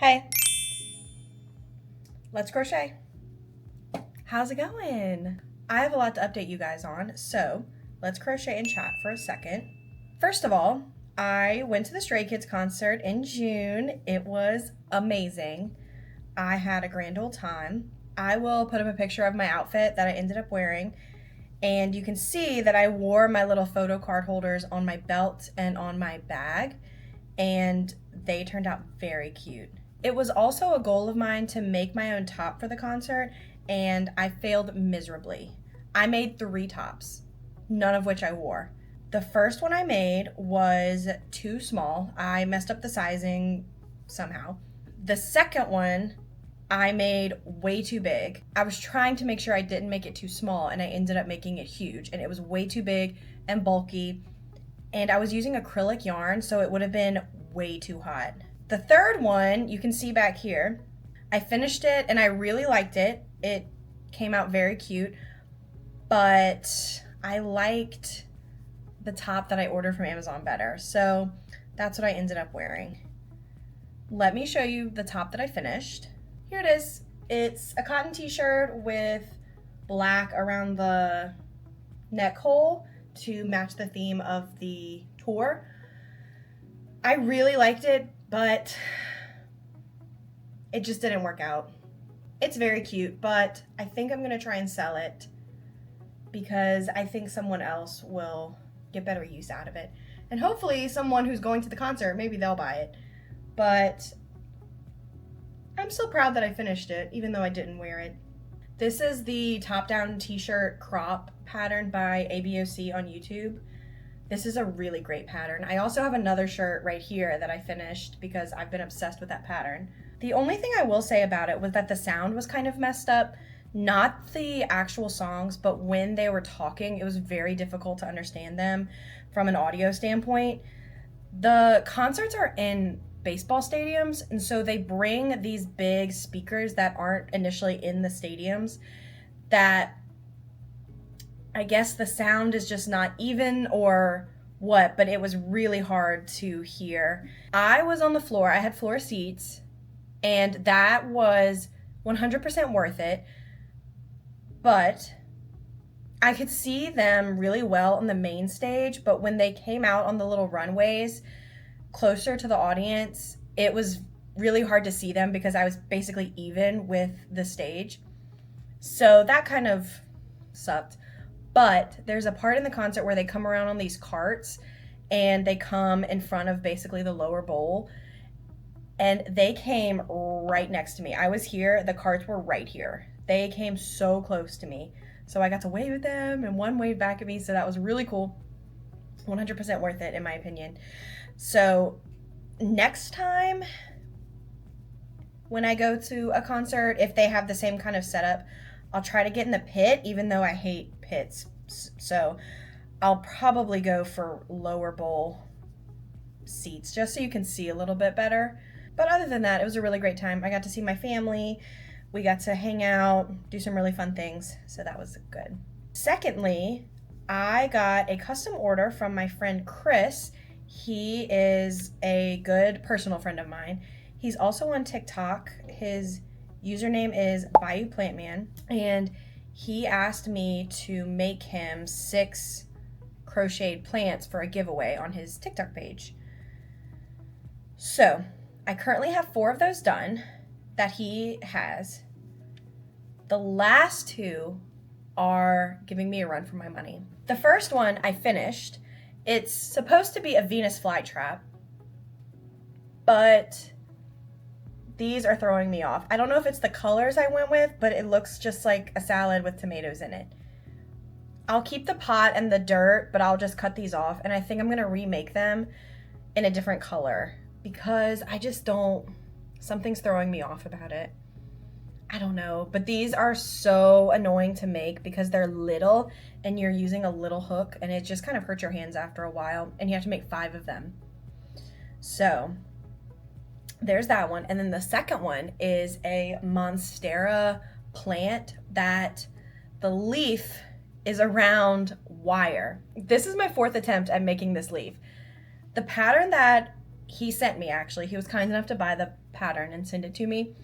Hey, let's crochet. How's it going? I have a lot to update you guys on, so let's crochet and chat for a second. First of all, I went to the Stray Kids concert in June. It was amazing. I had a grand old time. I will put up a picture of my outfit that I ended up wearing, and you can see that I wore my little photo card holders on my belt and on my bag, and they turned out very cute. It was also a goal of mine to make my own top for the concert, and I failed miserably. I made 3 tops, none of which I wore. The first one I made was too small. I messed up the sizing somehow. The second one I made way too big. I was trying to make sure I didn't make it too small, and I ended up making it huge, and it was way too big and bulky, and I was using acrylic yarn, so it would have been way too hot. The third one, you can see back here, I finished it and I really liked it. It came out very cute, but I liked the top that I ordered from Amazon better, so that's what I ended up wearing. Let me show you the top that I finished. Here it is. It's a cotton t-shirt with black around the neck hole to match the theme of the tour. I really liked it, but it just didn't work out. It's very cute, but I think I'm gonna try and sell it because I think someone else will get better use out of it. And hopefully someone who's going to the concert, maybe they'll buy it. But I'm still proud that I finished it, even though I didn't wear it. This is the top-down t-shirt crop pattern by ABOC on YouTube. This is a really great pattern. I also have another shirt right here that I finished because I've been obsessed with that pattern. The only thing I will say about it was that the sound was kind of messed up. Not the actual songs, but when they were talking, it was very difficult to understand them from an audio standpoint. The concerts are in baseball stadiums, and so they bring these big speakers that aren't initially in the stadiums that I guess the sound is just not even or what, but it was really hard to hear. I was on the floor, I had floor seats, and that was 100% worth it, but I could see them really well on the main stage, but when they came out on the little runways closer to the audience, it was really hard to see them because I was basically even with the stage. So that kind of sucked. But there's a part in the concert where they come around on these carts and they come in front of basically the lower bowl, and they came right next to me. I was here, the carts were right here. They came so close to me. So I got to wave at them and one waved back at me, so that was really cool. 100% worth it in my opinion. So next time when I go to a concert, if they have the same kind of setup, I'll try to get in the pit, even though I hate pits. So I'll probably go for lower bowl seats just so you can see a little bit better. But other than that, it was a really great time. I got to see my family. We got to hang out, do some really fun things. So that was good. Secondly, I got a custom order from my friend Chris. He is a good personal friend of mine. He's also on TikTok. His username is Bayou Plantman, and he asked me to make him 6 crocheted plants for a giveaway on his TikTok page. So I currently have 4 of those done that he has. The last 2 are giving me a run for my money. The first one I finished. It's supposed to be a Venus flytrap, but these are throwing me off. I don't know if it's the colors I went with, but it looks just like a salad with tomatoes in it. I'll keep the pot and the dirt, but I'll just cut these off, and I think I'm gonna remake them in a different color because I just don't, something's throwing me off about it. I don't know, but these are so annoying to make because they're little and you're using a little hook, and it just kind of hurts your hands after a while, and you have to make 5 of them. So there's that one. And then the second one is a Monstera plant that the leaf is around wire. This is my 4th attempt at making this leaf. The pattern that he sent me, actually. He was kind enough to buy the pattern and send it to me.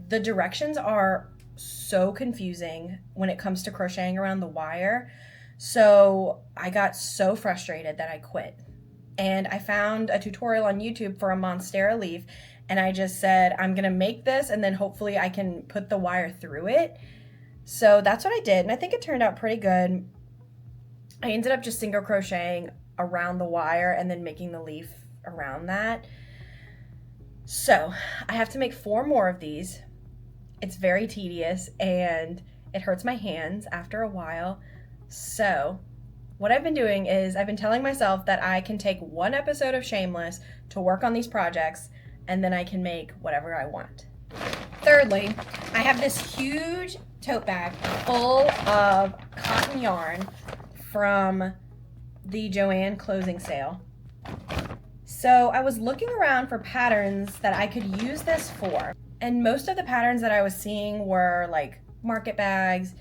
The directions are so confusing when it comes to crocheting around the wire. So I got so frustrated that I quit. And I found a tutorial on YouTube for a Monstera leaf, and I just said, I'm gonna make this and then hopefully I can put the wire through it. So that's what I did, and I think it turned out pretty good. I ended up just single crocheting around the wire and then making the leaf around that. So I have to make 4 more of these. It's very tedious and it hurts my hands after a while. So what I've been doing is I've been telling myself that I can take 1 episode of Shameless to work on these projects, and then I can make whatever I want. Thirdly, I have this huge tote bag full of cotton yarn from the Joann closing sale. So I was looking around for patterns that I could use this for, and most of the patterns that I was seeing were like market bags,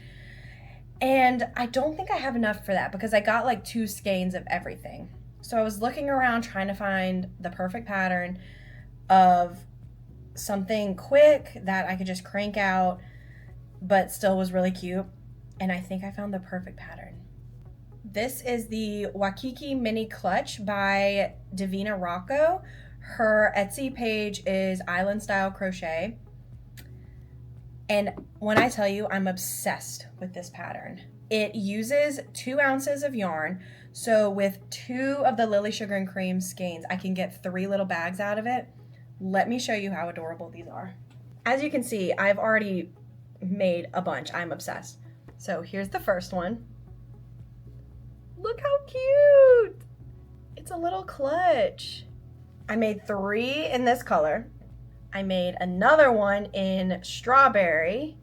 and I don't think I have enough for that because I got like 2 skeins of everything. So I was looking around trying to find the perfect pattern of something quick that I could just crank out but still was really cute, and I think I found the perfect pattern. This is the Waikiki Mini Clutch by Davina Rocco. Her Etsy page is Island Style Crochet. And when I tell you, I'm obsessed with this pattern. It uses 2 ounces of yarn. So with 2 of the Lily Sugar and Cream skeins, I can get 3 little bags out of it. Let me show you how adorable these are. As you can see, I've already made a bunch. I'm obsessed. So here's the first one. Look how cute! It's a little clutch. I made 3 in this color. I made another one in strawberry,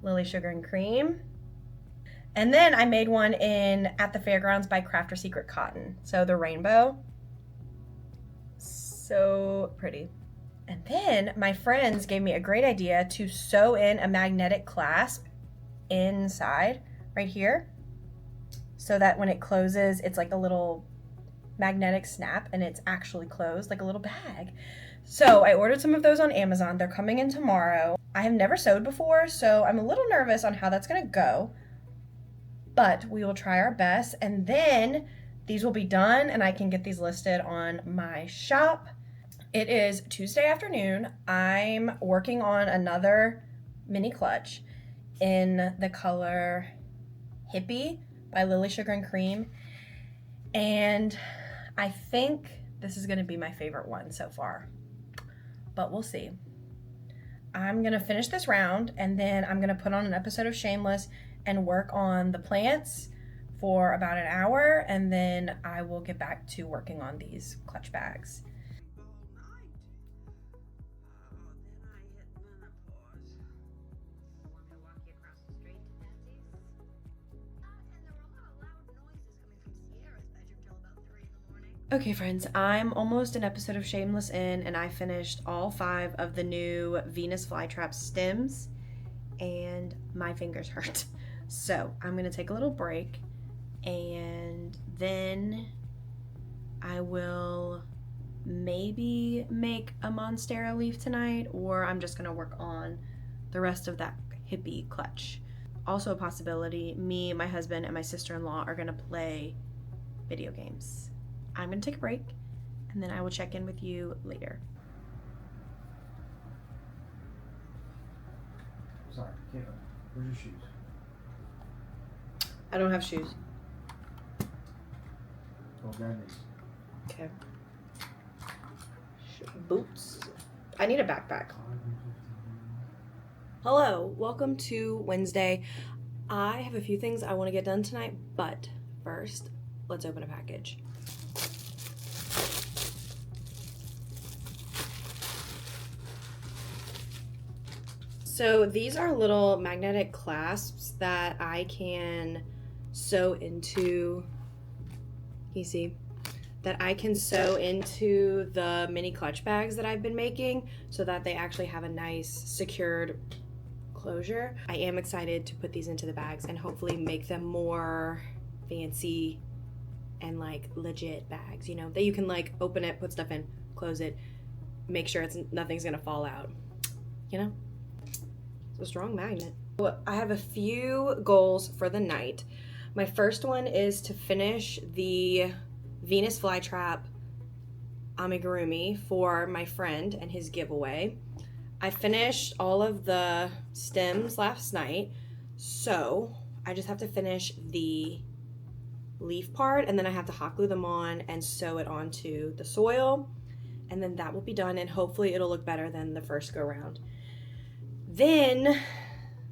Lily Sugar and Cream. And then I made one in At the Fairgrounds by Crafter Secret Cotton. So the rainbow. So pretty. And then my friends gave me a great idea to sew in a magnetic clasp inside right here, so that when it closes, it's like a little magnetic snap and it's actually closed like a little bag. So I ordered some of those on Amazon. They're coming in tomorrow. I have never sewed before, so I'm a little nervous on how that's gonna go, but we will try our best. And then these will be done and I can get these listed on my shop. It is Tuesday afternoon. I'm working on another mini clutch in the color Hippie by Lily Sugar and Cream. And I think this is gonna be my favorite one so far, but we'll see. I'm gonna finish this round and then I'm gonna put on an episode of Shameless and work on the plants for about an hour, and then I will get back to working on these clutch bags. Okay friends, I'm almost an episode of Shameless in, and I finished all 5 of the new Venus flytrap stems and my fingers hurt. So I'm gonna take a little break and then I will maybe make a Monstera leaf tonight, or I'm just gonna work on the rest of that hippie clutch. Also a possibility, me, my husband, and my sister-in-law are gonna play video games. I'm gonna take a break and then I will check in with you later. Sorry, Caitlin, where's your shoes? I don't have shoes. Go grab these. Okay. Boots. I need a backpack. Hello, welcome to Wednesday. I have a few things I want to get done tonight, but first, let's open a package. So these are little magnetic clasps that I can sew into, you see, that I can sew into the mini clutch bags that I've been making so that they actually have a nice secured closure. I am excited to put these into the bags and hopefully make them more fancy and like legit bags, you know, that you can like open it, put stuff in, close it, make sure nothing's gonna fall out, you know? It's a strong magnet. I have a few goals for the night. My first one is to finish the Venus flytrap amigurumi for my friend and his giveaway. I finished all of the stems last night, so I just have to finish the leaf part, and then I have to hot glue them on and sew it onto the soil, and then that will be done, and hopefully it'll look better than the first go round. Then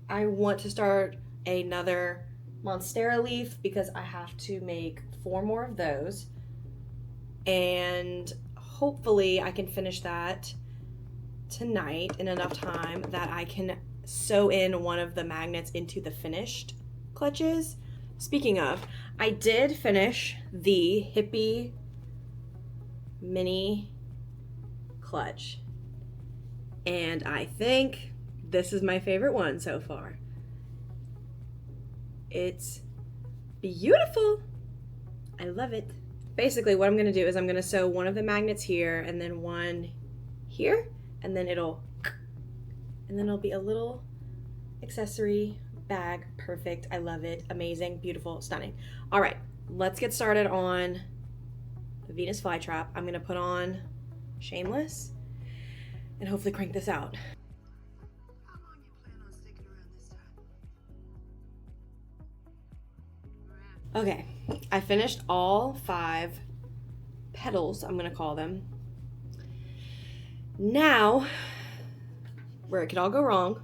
I want to start another Monstera leaf because I have to make 4 more of those, and hopefully I can finish that tonight in enough time that I can sew in one of the magnets into the finished clutches. Speaking of, I did finish the Hippie mini clutch, and I think this is my favorite one so far. It's beautiful. I love it. Basically what I'm gonna do is I'm gonna sew one of the magnets here and then one here, and then it'll be a little accessory bag. Perfect. I love it. Amazing, beautiful, stunning. All right, let's get started on the Venus flytrap. I'm gonna put on Shameless and hopefully crank this out. How long you plan on sticking around this time? Okay, I finished all 5 petals, I'm gonna call them. Now, where it could all go wrong,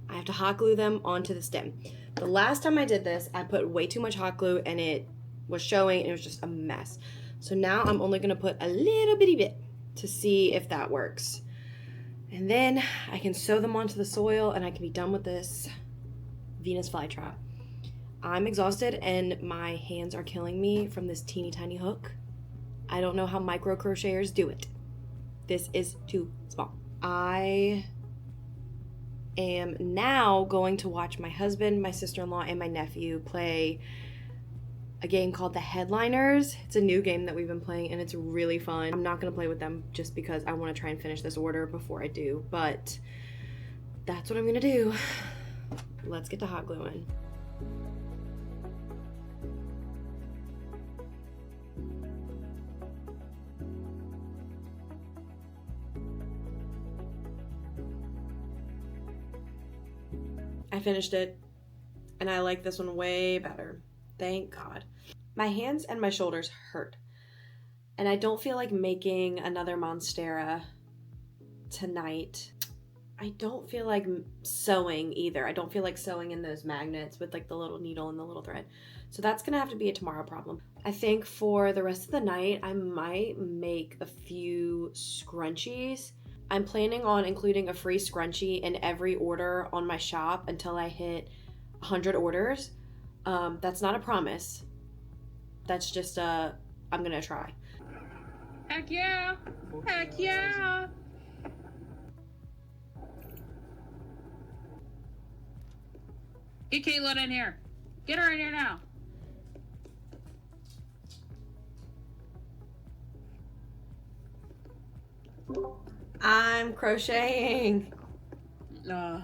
I have to hot glue them onto the stem. The last time I did this, I put way too much hot glue and it was showing and it was just a mess. So now I'm only gonna put a little bitty bit to see if that works. And then I can sew them onto the soil and I can be done with this Venus flytrap. I'm exhausted and my hands are killing me from this teeny tiny hook. I don't know how micro crocheters do it. This is too small. I am now going to watch my husband, my sister-in-law, and my nephew play a game called The Headliners. It's a new game that we've been playing and it's really fun. I'm not gonna play with them just because I wanna try and finish this order before I do, but that's what I'm gonna do. Let's get to hot gluing. I finished it and I like this one way better. Thank God. My hands and my shoulders hurt. And I don't feel like making another Monstera tonight. I don't feel like sewing either. I don't feel like sewing in those magnets with like the little needle and the little thread. So that's gonna have to be a tomorrow problem. I think for the rest of the night, I might make a few scrunchies. I'm planning on including a free scrunchie in every order on my shop until I hit 100 orders. That's not a promise. That's just I'm gonna try. Heck yeah! Heck yeah! Get Kayla in here. Get her in here now. I'm crocheting. Of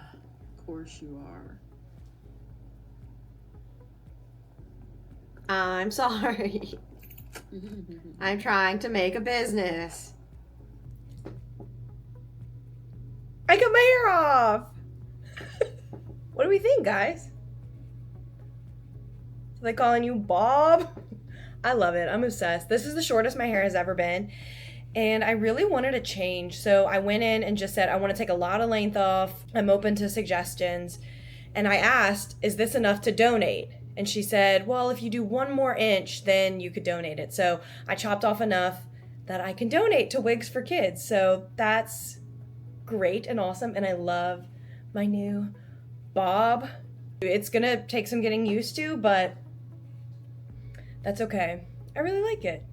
course you are. I'm sorry. I'm trying to make a business. I cut my hair off. What do we think, guys? Are they calling you Bob? I love it. I'm obsessed. This is the shortest my hair has ever been. And I really wanted a change. So I went in and just said, I want to take a lot of length off. I'm open to suggestions. And I asked, is this enough to donate? And she said, well, if you do 1 more inch, then you could donate it. So I chopped off enough that I can donate to Wigs for Kids. So that's great and awesome. And I love my new bob. It's gonna take some getting used to, but that's okay. I really like it.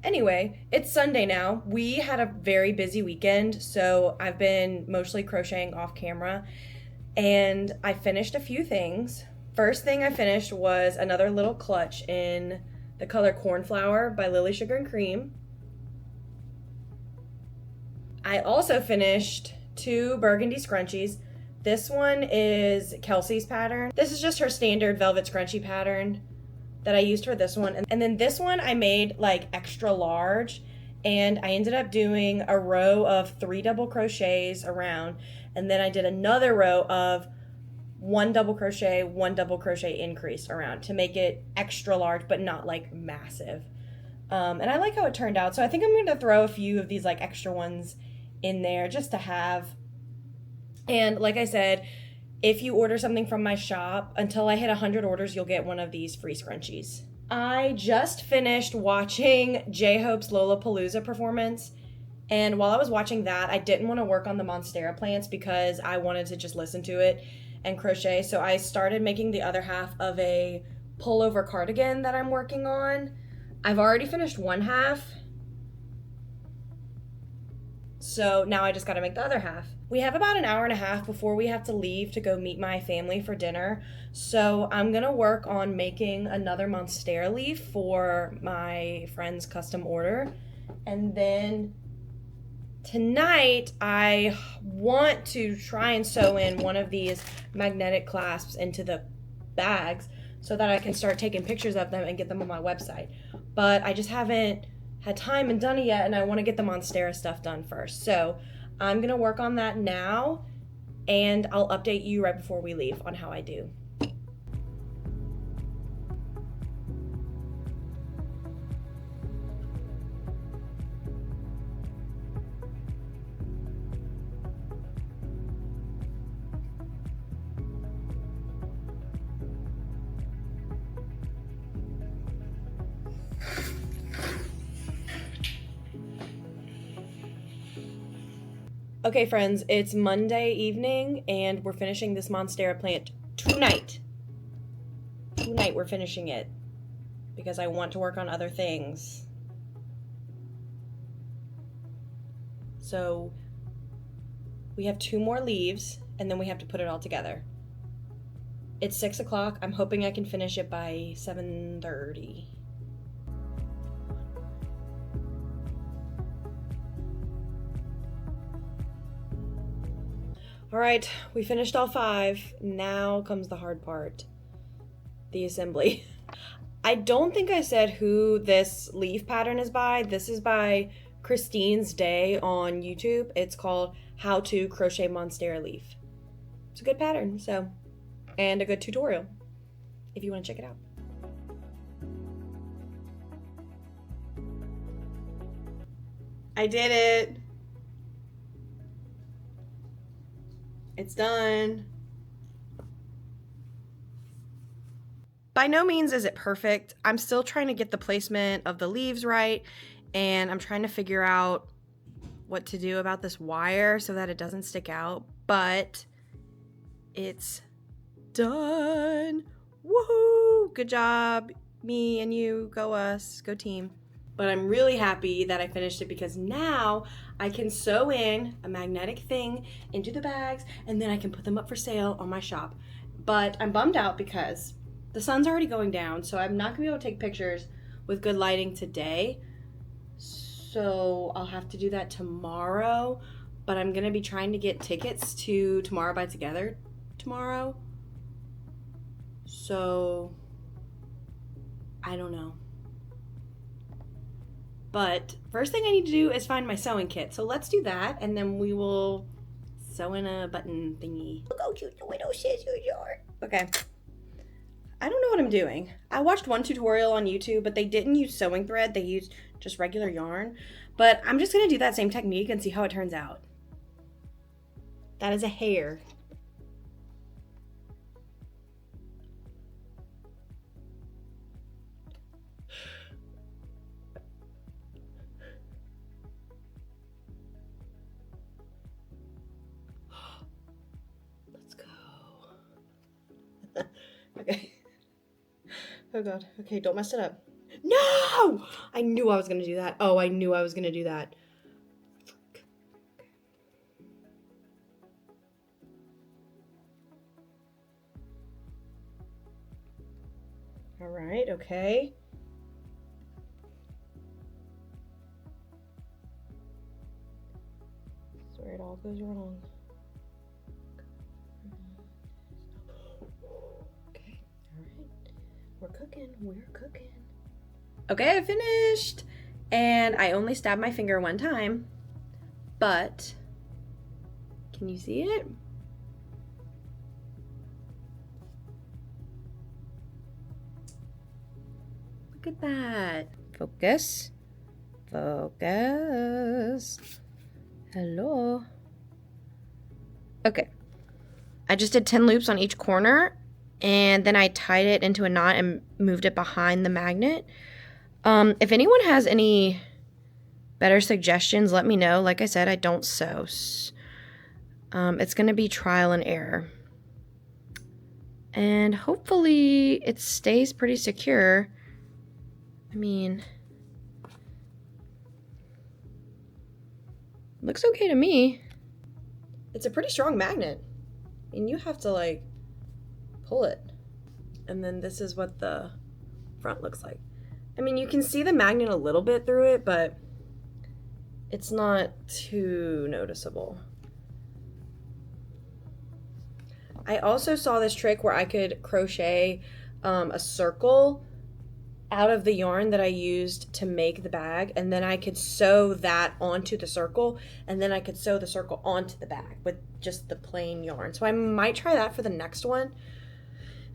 Anyway, it's Sunday now. We had a very busy weekend, so I've been mostly crocheting off camera, and I finished a few things. First thing I finished was another little clutch in the color Cornflower by Lily Sugar and Cream. I also finished 2 burgundy scrunchies. This one is Kelsey's pattern. This is just her standard velvet scrunchie pattern that I used for this one. And then this one I made like extra large, and I ended up doing a row of 3 double crochets around, and then I did another row of 1 double crochet, 1 double crochet increase around to make it extra large but not like massive. And I like how it turned out, so I think I'm going to throw a few of these like extra ones in there just to have. And like I said, if you order something from my shop, until I hit 100 orders, you'll get one of these free scrunchies. I just finished watching J-Hope's Lollapalooza performance, and while I was watching that, I didn't want to work on the Monstera plants because I wanted to just listen to it and crochet, so I started making the other half of a pullover cardigan that I'm working on. I've already finished one half, so now I just gotta make the other half. We have about an hour and a half before we have to leave to go meet my family for dinner, so I'm gonna work on making another Monstera leaf for my friend's custom order. And then tonight I want to try and sew in one of these magnetic clasps into the bags so that I can start taking pictures of them and get them on my website. But I just haven't had time and done it yet, and I want to get the Monstera stuff done first. So I'm going to work on that now, and I'll update you right before we leave on how I do. Okay, friends, it's Monday evening, and we're finishing this Monstera plant tonight. Tonight we're finishing it, because I want to work on other things. So, we have 2 more leaves, and then we have to put it all together. It's 6 o'clock. I'm hoping I can finish it by 7:30. All right, we finished all 5. Now comes the hard part, the assembly. I don't think I said who this leaf pattern is by. This is by Christine's Day on YouTube. It's called How to Crochet Monstera Leaf. It's a good pattern, so, and a good tutorial if you want to check it out. I did it. It's done. By no means is it perfect. I'm still trying to get the placement of the leaves right, and I'm trying to figure out what to do about this wire so that it doesn't stick out, but it's done. Woohoo! Good job, me and you. Go us. Go team. But I'm really happy that I finished it because now I can sew in a magnetic thing into the bags, and then I can put them up for sale on my shop. But I'm bummed out because the sun's already going down, so I'm not gonna be able to take pictures with good lighting today. So I'll have to do that tomorrow, but I'm gonna be trying to get tickets to Tomorrow by Together tomorrow. So I don't know. But first thing I need to do is find my sewing kit. So let's do that, and then we will sew in a button thingy. Look how cute the widow scissors are. Okay. I don't know what I'm doing. I watched one tutorial on YouTube, but they didn't use sewing thread. They used just regular yarn. But I'm just going to do that same technique and see how it turns out. That is a hair. Okay. Oh god. Okay, don't mess it up. No! I knew I was gonna do that. Oh, I knew I was gonna do that. Alright, okay. goes wrong. Okay, all right. We're cooking. Okay, I finished. And I only stabbed my finger one time. But, can you see it? Look at that. Focus. Hello. Okay. I just did 10 loops on each corner, and then I tied it into a knot and moved it behind the magnet. If anyone has any better suggestions, let me know. Like I said, I don't sew. It's going to be trial and error. And hopefully it stays pretty secure. I mean, looks okay to me. It's a pretty strong magnet. And you have to like pull it. And then this is what the front looks like. I mean, you can see the magnet a little bit through it, but it's not too noticeable. I also saw this trick where I could crochet a circle out of the yarn that I used to make the bag, and then I could sew that onto the circle, and then I could sew the circle onto the bag with just the plain yarn. So I might try that for the next one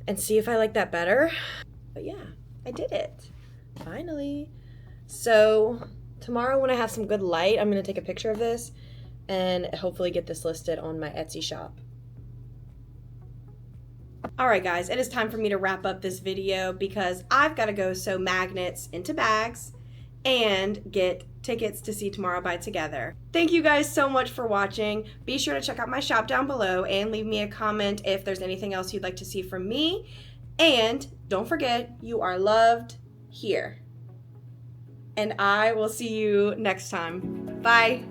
and see if I like that better. But yeah, I did it. Finally. So tomorrow when I have some good light, I'm going to take a picture of this and hopefully get this listed on my Etsy shop. Alright guys, it is time for me to wrap up this video because I've got to go sew magnets into bags and get tickets to see Tomorrow by Together. Thank you guys so much for watching. Be sure to check out my shop down below and leave me a comment if there's anything else you'd like to see from me. And don't forget, you are loved here. And I will see you next time. Bye.